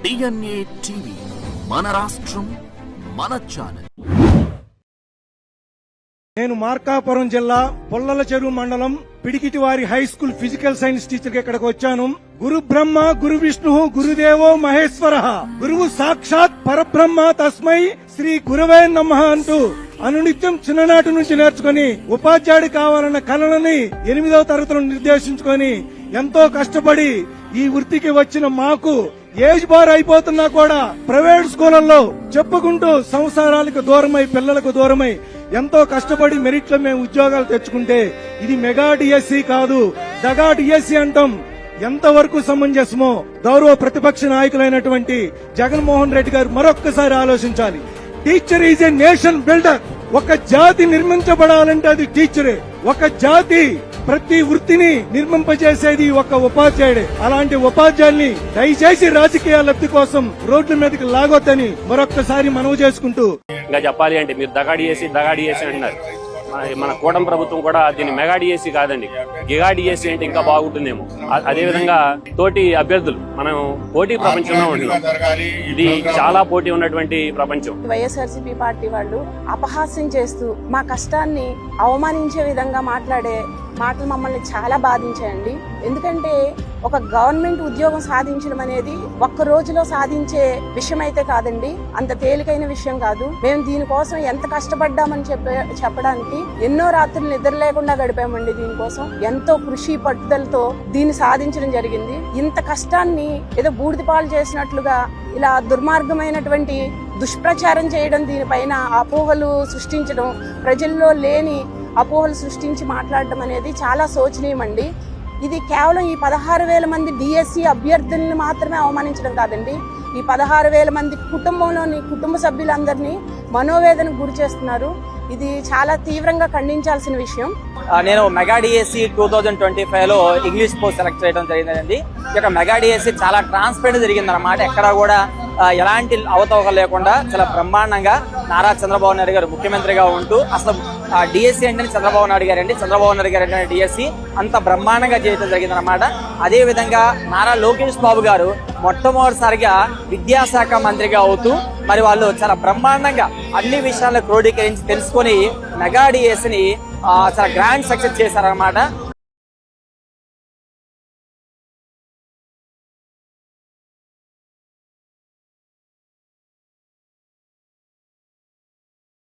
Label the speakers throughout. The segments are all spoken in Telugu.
Speaker 1: DNA TV, మన రాష్ట్రం మన ఛానల్.
Speaker 2: నేను మార్కాపురం జిల్లా పొల్లల చెరువు మండలం పిడికిటివారి high school physical science teacher ఇక్కడికి వచ్చాను. గురు బ్రహ్మ గురు విష్ణు గురుదేవో మహేశ్వర, గురువు సాక్షాత్ పరబ్రహ్మ తస్మై శ్రీ గురవే నమః అంటూ అనునిత్యం చిన్ననాటి నుంచి నేర్చుకుని ఉపాధ్యాయుడు కావాలన్న కలలని 8వ తరగతిలో నిర్దేశించుకొని ఎంతో కష్టపడి ఈ వృత్తికి వచ్చిన మాకు ఏజ్ బార్ అయిపోతున్నా కూడా ప్రైవేట్ స్కూళ్లలో చెప్పుకుంటూ సంసారాలకు దూరమై పిల్లలకు దూరమై ఎంతో కష్టపడి మెరిట్ లో మేము ఉద్యోగాలు తెచ్చుకుంటే ఇది మెగా డిఎస్సి కాదు, దగా డిఎస్సి అంటాం. ఎంతవరకు సమంజసమో గౌరవ ప్రతిపక్ష నాయకులైనటువంటి జగన్మోహన్ రెడ్డి గారు మరొక్కసారి ఆలోచించాలి. Teacher is a nation builder. ఒక జాతి నిర్మించబడాలంటే అది టీచరే. ఒక జాతి ప్రతి వృత్తిని నిర్మింపజేసేది ఒక ఉపాధ్యాయుడే. అలాంటి ఉపాధ్యాయుల్ని దయచేసి రాజకీయ లబ్ధి కోసం రోడ్ల మీదకి లాగొద్దని మరొక్కసారి మనవి చేసుకుంటూ,
Speaker 3: ఇంకా చెప్పాలి అంటే మీరు దగా డిఎస్సి అంటున్నారు. మన కూటమి ప్రభుత్వం కూడా దీన్ని మెగా డిఎస్సి కాదండి, గిగా డిఎస్సి అంటే ఇంకా బాగుంటుందేమో. అదేవిధంగా తోటి అభ్యర్థులు మనం పోటీ ప్రపంచంలో ఉంటున్నాం. ఇది చాలా పోటీ ఉన్నటువంటి ప్రపంచం.
Speaker 4: వైఎస్ఆర్సీపీ పార్టీ వాళ్ళు అపహాస్యం చేస్తూ మా కష్టాన్ని అవమానించే విధంగా మాట్లాడే మాటలు మమ్మల్ని చాలా బాధించాయండి. ఎందుకంటే ఒక గవర్నమెంట్ ఉద్యోగం సాధించడం అనేది ఒక్క రోజులో సాధించే విషయం అయితే కాదండి, అంత తేలికైన విషయం కాదు. మేము దీనికోసం ఎంత కష్టపడ్డామని చెప్పడానికి ఎన్నో రాత్రులు నిద్ర లేకుండా గడిపామండి. దీనికోసం ఎంతో కృషి పట్టుదలతో దీన్ని సాధించడం జరిగింది. ఇంత కష్టాన్ని ఏదో బూడిదపాలు చేసినట్లుగా ఇలా దుర్మార్గమైనటువంటి దుష్ప్రచారం చేయడం, దీనిపైన అపోహలు సృష్టించడం, ప్రజల్లో లేని అపోహలు సృష్టించి మాట్లాడడం అనేది చాలా శోచనీయమండి. ఇది కేవలం ఈ 16,000 మంది డిఎస్సి అభ్యర్థులను మాత్రమే అవమానించడం కాదండి, ఈ 16,000 మంది కుటుంబంలోని కుటుంబ సభ్యులందరినీ మనోవేదనకు గురి చేస్తున్నారు. ఇది చాలా తీవ్రంగా ఖండించాల్సిన విషయం.
Speaker 5: నేను మెగా డిఎస్సి 2025 లో ఇంగ్లీష్ పోస్ట్ సెలెక్ట్ చేయడం జరిగిందండి. ఈ యొక్క మెగా డిఎస్సి చాలా ట్రాన్స్పరెంట్ జరిగింది అన్నమాట. ఎక్కడా కూడా ఎలాంటి అవతవకలు లేకుండా చాలా బ్రహ్మాండంగా నారా చంద్రబాబు నాయుడు గారు ముఖ్యమంత్రిగా ఉంటూ, అసలు డిఎస్సి అంటే చంద్రబాబు నాయుడు గారు అంటే డిఎస్సి అంత బ్రహ్మాండంగా చేయడం జరిగింది అనమాట. అదే విధంగా నారా లోకేష్ బాబు గారు మొట్టమొదటిసారిగా విద్యాశాఖ మంత్రిగా అవుతూ మరి వాళ్ళు చాలా బ్రహ్మాండంగా అన్ని విషయాలను క్రోడీకరించి తెలుసుకొని మెగా డిఎస్సిని చాలా గ్రాండ్ సక్సెస్ చేశారనమాట.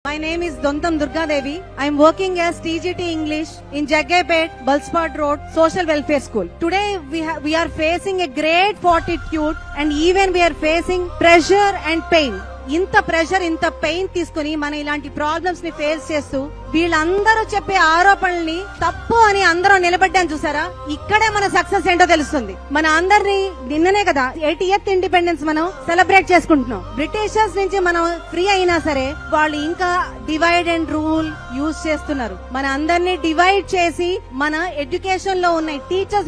Speaker 6: My name is Dontam Durga Devi. I am working as TGT English in Jaggaypet, Balspot Road, Social Welfare School. Today we are facing a great fortitude and even we are facing pressure and pain. ఇంత ప్రెషర్ ఇంత పెయిన్ తీసుకుని మన ఇలాంటి ప్రాబ్లమ్స్ ని ఫేస్ చేస్తూ వీళ్ళందరూ చెప్పే ఆరోపణల్ని తప్పు అని అందరూ నిలబడ్డాను చూసారా, ఇక్కడే మన సక్సెస్ ఏంటో తెలుస్తుంది. మన అందరినీ నిన్ననే కదా 80th ఇండిపెండెన్స్ మనం సెలబ్రేట్ చేసుకుంటున్నాం. బ్రిటిషర్స్ నుంచి మనం ఫ్రీ అయినా సరే వాళ్ళు ఇంకా డివైడ్ అండ్ రూల్ యూజ్ చేస్తున్నారు. మన అందరినీ డివైడ్ చేసి మన ఎడ్యుకేషన్ లో ఉన్న టీచర్స్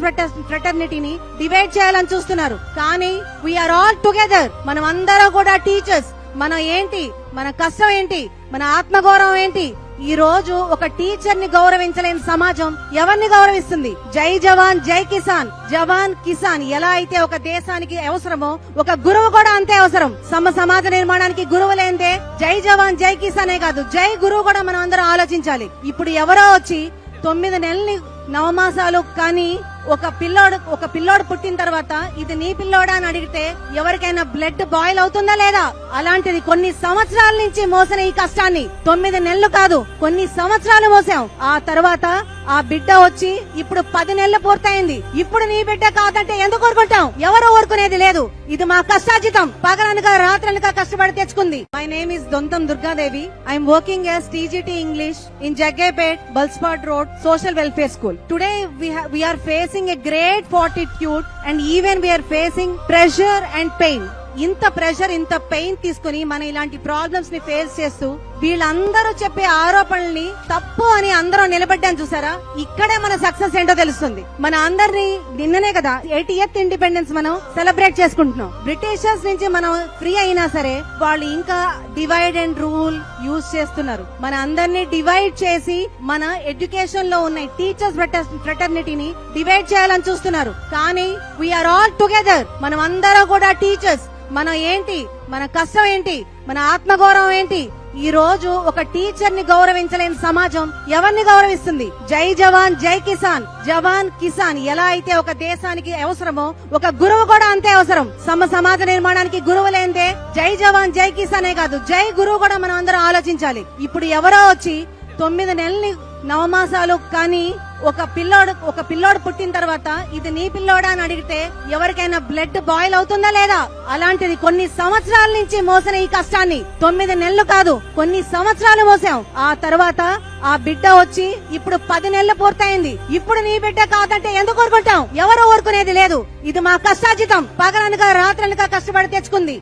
Speaker 6: ఫ్రెటర్నిటీని డివైడ్ చేయాలని చూస్తున్నారు. కానీ వీఆర్ ఆల్ టుగెదర్. మనం అందరం కూడా టీచర్స్. మనం ఏంటి, మన కష్టం ఏంటి, మన ఆత్మగౌరవం ఏంటి? ఈ రోజు ఒక టీచర్ ని గౌరవించలేని సమాజం ఎవరిని గౌరవిస్తుంది? జై జవాన్ జై కిసాన్, జవాన్ కిసాన్ ఎలా అయితే ఒక దేశానికి అవసరమో ఒక గురువు కూడా అంతే అవసరం. సమాజ నిర్మాణానికి గురువు లేదే జై జవాన్ జై కిసానే కాదు, జై గురువు కూడా మనం అందరం ఆలోచించాలి. ఇప్పుడు ఎవరో వచ్చి 9 నెలలు నవమాసాలు కానీ ఒక పిల్లోడు పుట్టిన తర్వాత ఇది నీ పిల్లోడా అని అడిగితే ఎవరికైనా బ్లడ్ బాయిల్ అవుతుందా లేదా? అలాంటిది కొన్ని సంవత్సరాల నుంచి మోసిన ఈ కష్టాన్ని 9 నెలలు కాదు కొన్ని సంవత్సరాలు మోసాం. ఆ తర్వాత ఆ బిడ్డ వచ్చి ఇప్పుడు 10 నెలలు పూర్తయింది. ఇప్పుడు నీ బిడ్డ కాదంటే ఎందుకు ఊరుకుంటాం? ఎవరు ఊరుకునేది లేదు. ఇది మా కష్టాజితం. పగలనగా రాత్రనగా కష్టపడి తెచ్చుకుంది. My name is Dontham Durgadevi. I'm working as TGT English in Jaggepet, బల్స్పాట్ road, social welfare school. Today we are facing a great fortitude and even we are facing pressure and pain. ఇంత ప్రెషర్ ఇంత పెయిన్ తీసుకుని మన ఇలాంటి ప్రాబ్లమ్స్ ని ఫేస్ చేస్తూ వీళ్ళందరూ చెప్పే ఆరోపణల్ని తప్పు అని అందరూ నిలబడ్డాను చూసారా, ఇక్కడే మన సక్సెస్ ఏంటో తెలుస్తుంది. మన అందరినీ నిన్ననే కదా 80th ఇండిపెండెన్స్ మనం సెలబ్రేట్ చేసుకుంటున్నాం. బ్రిటిషర్స్ నుంచి మనం ఫ్రీ అయినా సరే వాళ్ళు ఇంకా డివైడ్ అండ్ రూల్ యూజ్ చేస్తున్నారు. మన అందరినీ డివైడ్ చేసి మన ఎడ్యుకేషన్ లో ఉన్న టీచర్స్ ఫ్రెటర్నిటీని డివైడ్ చేయాలని చూస్తున్నారు. కానీ వీఆర్ ఆల్ టుగెదర్. మనం అందరం కూడా టీచర్స్. మనం ఏంటి, మన కష్టం ఏంటి, మన ఆత్మగౌరవం ఏంటి? ఈ రోజు ఒక టీచర్ ని గౌరవించలేని సమాజం ఎవరిని గౌరవిస్తుంది? జై జవాన్ జై కిసాన్, జవాన్ కిసాన్ ఎలా అయితే ఒక దేశానికి అవసరమో ఒక గురువు కూడా అంతే అవసరం. సమాజ నిర్మాణానికి గురువు లేనిదే జై జవాన్ జై కిసానే కాదు, జై గురువు కూడా మనం అందరం ఆలోచించాలి. ఇప్పుడు ఎవరో వచ్చి 9 నెలల్ని నవమాసాలు కానీ ఒక పిల్లోడు పుట్టిన తర్వాత ఇది నీ పిల్లోడా అని అడిగితే ఎవరికైనా బ్లడ్ బాయిల్ అవుతుందా లేదా? అలాంటిది కొన్ని సంవత్సరాల నుంచి మోసిన ఈ కష్టాన్ని 9 నెలలు కాదు కొన్ని సంవత్సరాలు మోసాం. ఆ తర్వాత ఆ బిడ్డ వచ్చి ఇప్పుడు 10 నెలలు పూర్తయింది. ఇప్పుడు నీ బిడ్డ కాదంటే ఎందుకు ఊరుకుంటాం? ఎవరు ఊరుకునేది లేదు. ఇది మా కష్టార్జితం, పగలనగా రాత్రనగా కష్టపడి తెచ్చుకుంది.